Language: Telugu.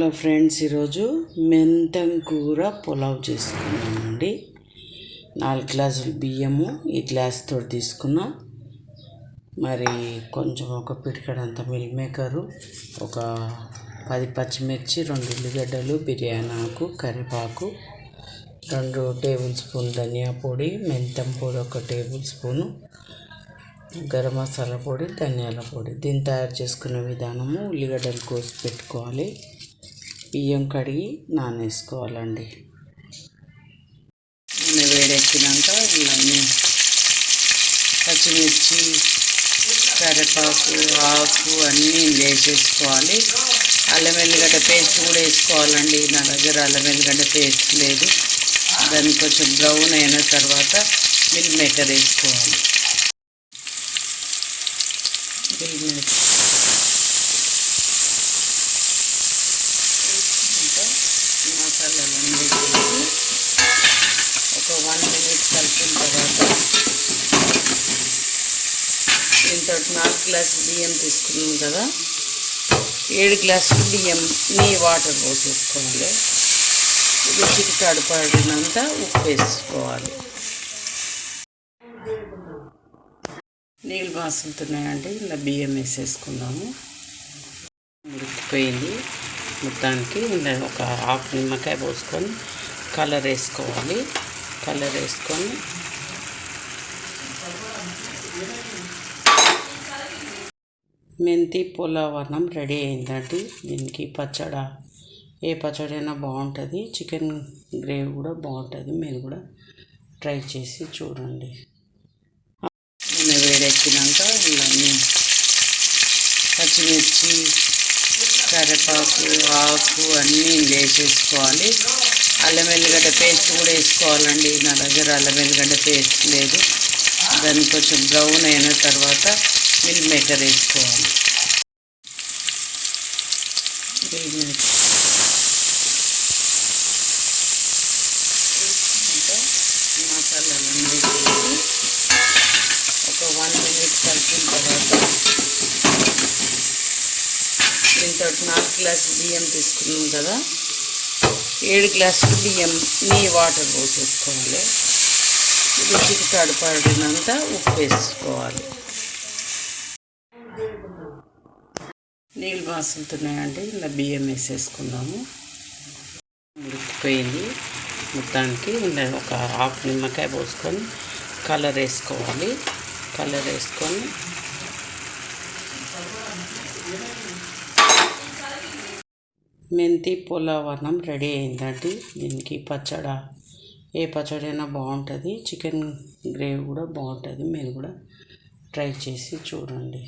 హలో ఫ్రెండ్స్, ఈరోజు మెంతం కూర పులావ్ చేసుకున్నామండి. 4 గ్లాసులు బియ్యము ఈ గ్లాస్తో తీసుకున్నా. మరి కొంచెం ఒక పిడికడంత మిల్ మేకరు, ఒక 10 పచ్చిమిర్చి, 2 ఉల్లిగడ్డలు, బిర్యానీ ఆకు, కరివేపాకు, 2 టేబుల్ స్పూన్ ధనియా పొడి, మెంతం పొడి 1 టేబుల్ స్పూను, గరం మసాలా పొడి, ధనియాల పొడి. దీన్ని తయారు చేసుకునే విధానము: ఉల్లిగడ్డలు కోసి పెట్టుకోవాలి, బియ్యం కడిగి నానేసుకోవాలండి. నూనె వేడెక్కినాక ఇవన్నీ పచ్చిమిర్చి, కరివేపాకు, ఆకు అన్నీ వేసేసుకోవాలి. అల్లం వెల్లిగడ్డ పేస్ట్ కూడా వేసుకోవాలండి. నా దగ్గర అల్లం వెల్లిగడ్డ పేస్ట్ లేదు. దాన్ని కొంచెం బ్రౌన్ అయిన తర్వాత మిల్ మేకర్ వేసుకోవాలి. మిల్ మేకర్ మసాలాలు ఒక 1 మినిట్ కలిపిన తర్వాత దీంతో 4 గ్లాసులు బియ్యం తీసుకున్నాం కదా, 7 గ్లాసులు బియ్యంని వాటర్ పోసేసుకోవాలి. రుచికి తడపడినంత ఉప్పు వేసుకోవాలి. నీళ్ళు మసులుతున్నాయండి, ఇలా బియ్యం వేసేసుకుందాము. ఉడికిపోయింది మొత్తానికి. ఇలా ఒక హాఫ్ నిమ్మకాయ పోసుకొని కలర్ వేసుకోవాలి. కలర్ వేసుకొని మెంతి పులావ్ అన్నం రెడీ అయిందండి. దీనికి పచ్చడి, ఏ పచ్చడి అయినా బాగుంటుంది. చికెన్ గ్రేవీ కూడా బాగుంటుంది. మీరు కూడా ట్రై చేసి చూడండి. నూనె వేడెక్కినాక ఇవన్నీ పచ్చిమిర్చి, కరివేపాకు, ఆకు అన్నీ వేసేసుకోవాలి. అల్లం వెల్లిగడ్డ పేస్ట్ కూడా వేసుకోవాలండి. నా దగ్గర అల్లం వెల్లిగడ్డ పేస్ట్ లేదు. దాన్ని కొంచెం బ్రౌన్ అయిన తర్వాత మిల్ మేకర్ వేసుకోవాలి. మిల్ మేకర్ మసాలాలు వేసేసి ఒక 1 మినిట్ కలిపిన తర్వాత దీంతో 4 గ్లాసులు బియ్యం తీసుకున్నాం కదా, 7 గ్లాసులు బియ్యంని వాటర్ పోసేసుకోవాలి. రుచికి తడపడినంత ఉప్పు వేసుకోవాలి. నీళ్ళు మసులుతున్నాయండి, ఇలా బియ్యం వేసేసుకుందాము. ఉడికిపోయింది మొత్తానికి. ఇలా ఒక హాఫ్ నిమ్మకాయ పోసుకొని కలర్ వేసుకోవాలి. కలర్ వేసుకొని మెంతి పులావ్ అన్నం రెడీ అయిందండి. దీనికి పచ్చడి, ఏ పచ్చడి అయినా బాగుంటుంది. చికెన్ గ్రేవీ కూడా బాగుంటుంది. మీరు కూడా ట్రై చేసి చూడండి.